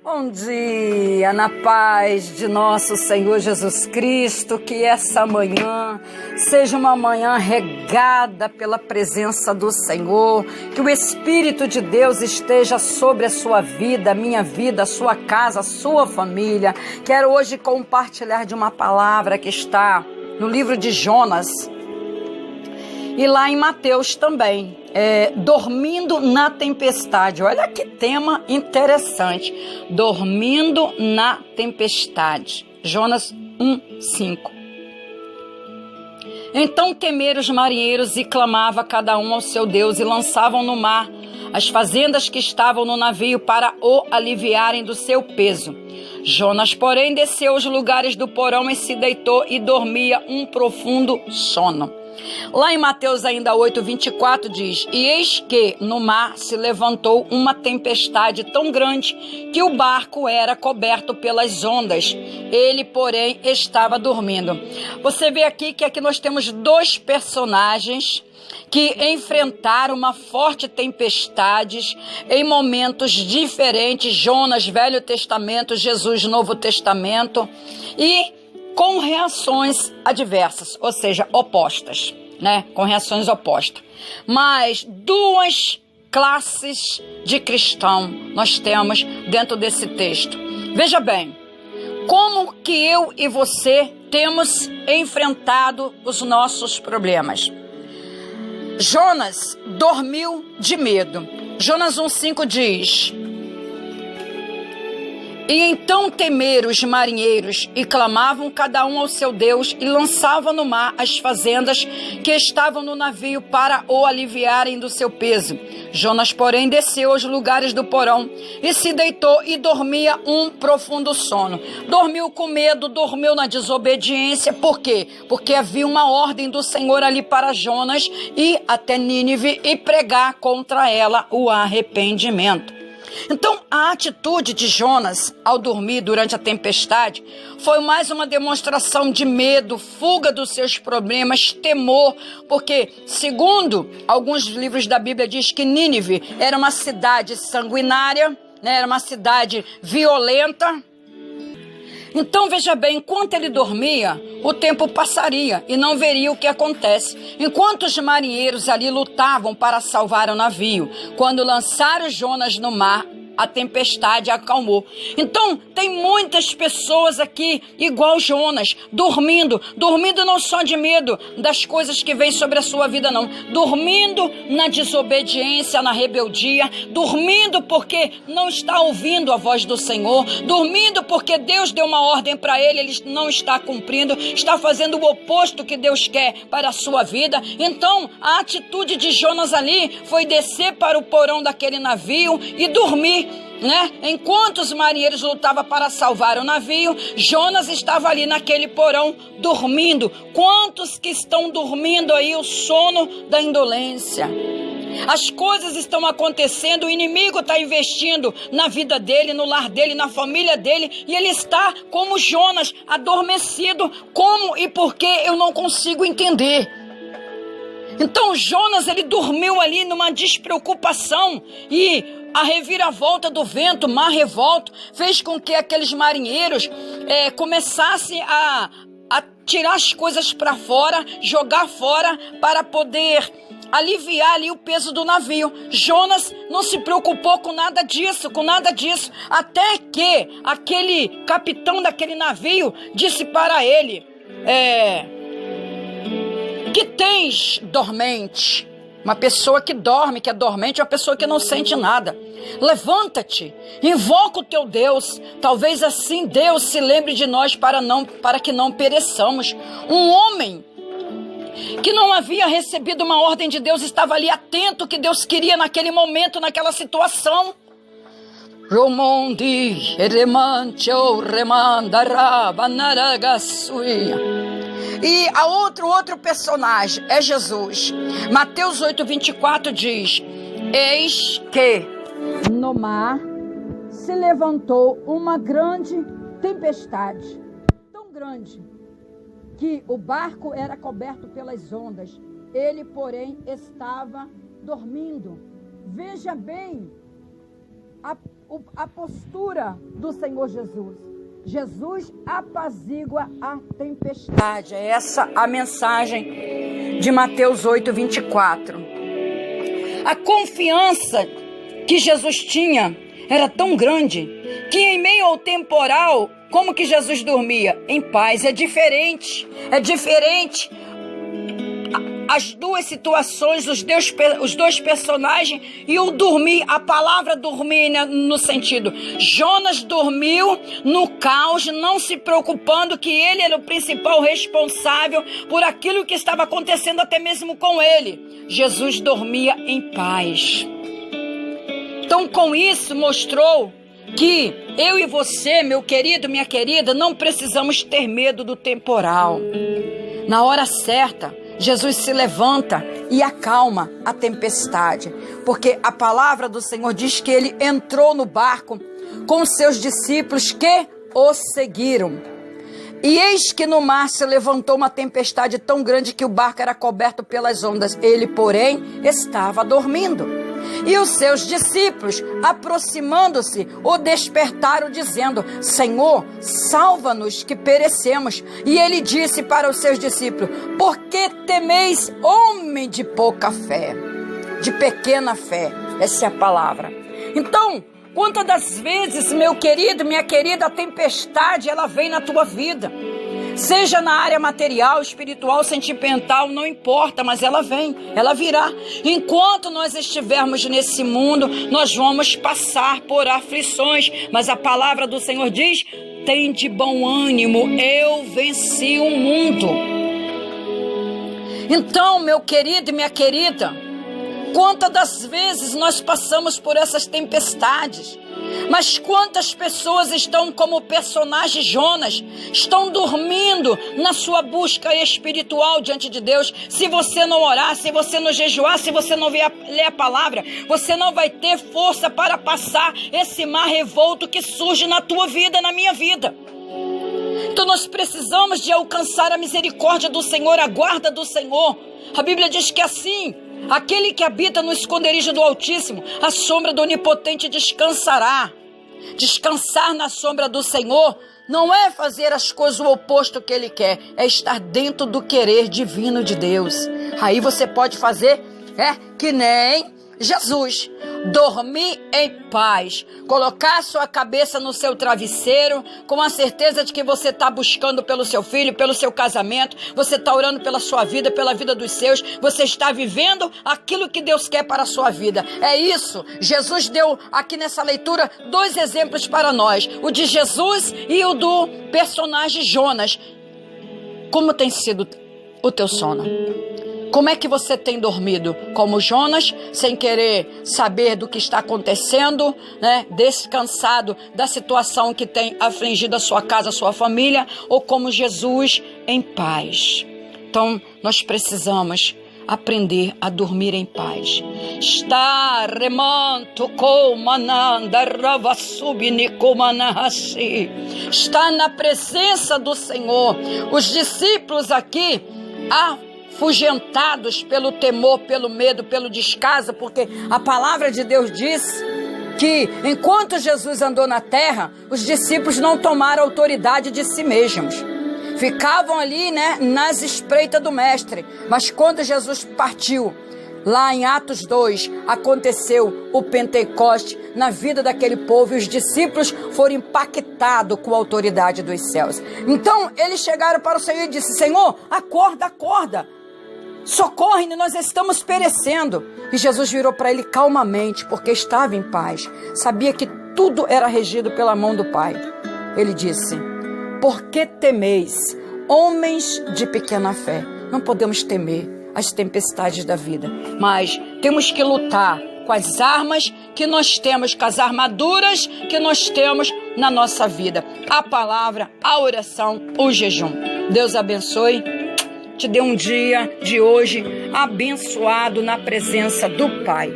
Bom dia, na paz de nosso Senhor Jesus Cristo, que essa manhã seja uma manhã regada pela presença do Senhor, que o Espírito de Deus esteja sobre a sua vida, a minha vida, a sua casa, a sua família. Quero hoje compartilhar de uma palavra que está no livro de Jonas e lá em Mateus também. Dormindo na tempestade. Olha que tema interessante. Dormindo na tempestade. Jonas 1:5. Então temeram os marinheiros e clamava cada um ao seu Deus e lançavam no mar as fazendas que estavam no navio para o aliviarem do seu peso. Jonas, porém, desceu aos lugares do porão e se deitou e dormia um profundo sono. Lá em Mateus ainda 8:24 diz: E eis que no mar se levantou uma tempestade tão grande que o barco era coberto pelas ondas. Ele, porém, estava dormindo. Você vê aqui que aqui nós temos dois personagens que enfrentaram uma forte tempestade em momentos diferentes. Jonas, Velho Testamento, Jesus, Novo Testamento, e com reações adversas, ou seja, opostas, né? Com reações opostas. Mas duas classes de cristão nós temos dentro desse texto. Veja bem, como que eu e você temos enfrentado os nossos problemas. Jonas dormiu de medo. Jonas 1:5 diz: E então temeram os marinheiros e clamavam cada um ao seu Deus e lançavam no mar as fazendas que estavam no navio para o aliviarem do seu peso. Jonas, porém, desceu aos lugares do porão e se deitou e dormia um profundo sono. Dormiu com medo, dormiu na desobediência. Por quê? Porque havia uma ordem do Senhor ali para Jonas ir até Nínive e pregar contra ela o arrependimento. Então, a atitude de Jonas ao dormir durante a tempestade foi mais uma demonstração de medo, fuga dos seus problemas, temor, porque, segundo alguns livros da Bíblia, diz que Nínive era uma cidade sanguinária, né? Era uma cidade violenta. Então, veja bem, enquanto ele dormia, o tempo passaria e não veria o que acontece. Enquanto os marinheiros ali lutavam para salvar o navio, quando lançaram Jonas no mar, a tempestade acalmou. Então, tem muitas pessoas aqui, igual Jonas, dormindo não só de medo das coisas que vêm sobre a sua vida, não. Dormindo na desobediência, na rebeldia, dormindo porque não está ouvindo a voz do Senhor, dormindo porque Deus deu uma ordem para ele não está cumprindo, está fazendo o oposto que Deus quer para a sua vida. Então, a atitude de Jonas ali foi descer para o porão daquele navio e dormir, né? Enquanto os marinheiros lutavam para salvar o navio, Jonas estava ali naquele porão dormindo. Quantos que estão dormindo aí o sono da indolência? As coisas estão acontecendo, o inimigo está investindo na vida dele, no lar dele, na família dele, e ele está como Jonas, adormecido. Como e por que eu não consigo entender. Então Jonas, ele dormiu ali numa despreocupação, e a reviravolta do vento, mar revolto, fez com que aqueles marinheiros começassem a tirar as coisas para fora, jogar fora para poder aliviar ali o peso do navio. Jonas não se preocupou com nada disso, até que aquele capitão daquele navio disse para ele: que tens dormente? Uma pessoa que dorme, que é dormente, é uma pessoa que não sente nada. Levanta-te, invoca o teu Deus. Talvez assim Deus se lembre de nós para que não pereçamos. Um homem que não havia recebido uma ordem de Deus estava ali atento o que Deus queria naquele momento, naquela situação. Romondi, Eremante, Remanda, Rabanaragasuia. E a outro personagem é Jesus. Mateus 8:24 diz: Eis que no mar se levantou uma grande tempestade, tão grande que o barco era coberto pelas ondas. Ele, porém, estava dormindo. Veja bem a postura do Senhor Jesus. Jesus apazigua a tempestade. É essa a mensagem de Mateus 8:24. A confiança que Jesus tinha era tão grande que em meio ao temporal, como que Jesus dormia? Em paz. É diferente. As duas situações, os dois personagens e o dormir, a palavra dormir, né, no sentido, Jonas dormiu no caos, não se preocupando que ele era o principal responsável por aquilo que estava acontecendo até mesmo com ele. Jesus dormia em paz. Então, com isso, mostrou que eu e você, meu querido, minha querida, não precisamos ter medo do temporal. Na hora certa, Jesus se levanta e acalma a tempestade, porque a palavra do Senhor diz que ele entrou no barco com os seus discípulos que o seguiram. E eis que no mar se levantou uma tempestade tão grande que o barco era coberto pelas ondas. Ele, porém, estava dormindo. E os seus discípulos, aproximando-se, o despertaram, dizendo: Senhor, salva-nos que perecemos. E ele disse para os seus discípulos: por que temeis, homem de pouca fé? De pequena fé, essa é a palavra. Então, quantas das vezes, meu querido, minha querida, a tempestade, ela vem na tua vida. Seja na área material, espiritual, sentimental, não importa, mas ela vem, ela virá. Enquanto nós estivermos nesse mundo, nós vamos passar por aflições, mas a palavra do Senhor diz: tem de bom ânimo, eu venci o mundo. Então, meu querido e minha querida, quantas das vezes nós passamos por essas tempestades, mas quantas pessoas estão como o personagem Jonas, estão dormindo na sua busca espiritual diante de Deus. Se você não orar, se você não jejuar, se você não ler a palavra, você não vai ter força para passar esse mar revolto que surge na tua vida, na minha vida. Então nós precisamos de alcançar a misericórdia do Senhor, a guarda do Senhor. A Bíblia diz que assim, aquele que habita no esconderijo do Altíssimo, a sombra do Onipotente descansará. Descansar na sombra do Senhor não é fazer as coisas o oposto que Ele quer, é estar dentro do querer divino de Deus. Aí você pode fazer que nem Jesus, dormir em paz, colocar sua cabeça no seu travesseiro, com a certeza de que você está buscando pelo seu filho, pelo seu casamento, você está orando pela sua vida, pela vida dos seus, você está vivendo aquilo que Deus quer para a sua vida. É isso, Jesus deu aqui nessa leitura 2 exemplos para nós, o de Jesus e o do personagem Jonas. Como tem sido o teu sono? Como é que você tem dormido? Como Jonas, sem querer saber do que está acontecendo, né? Descansado da situação que tem afligido a sua casa, a sua família, ou como Jesus, em paz? Então, nós precisamos aprender a dormir em paz. Está na presença do Senhor. Os discípulos aqui, afugentados pelo temor, pelo medo, pelo descaso, porque a palavra de Deus diz que enquanto Jesus andou na terra, os discípulos não tomaram autoridade de si mesmos. Ficavam ali, né, nas espreitas do mestre. Mas quando Jesus partiu, lá em Atos 2, aconteceu o Pentecoste na vida daquele povo e os discípulos foram impactados com a autoridade dos céus. Então, eles chegaram para o Senhor e disseram: Senhor, acorda, acorda. Socorre, nós estamos perecendo. E Jesus virou para ele calmamente, porque estava em paz. Sabia que tudo era regido pela mão do Pai. Ele disse: por que temeis, homens de pequena fé? Não podemos temer as tempestades da vida, mas temos que lutar com as armas que nós temos, com as armaduras que nós temos na nossa vida. A palavra, a oração, o jejum. Deus abençoe. Te dê um dia de hoje abençoado na presença do Pai.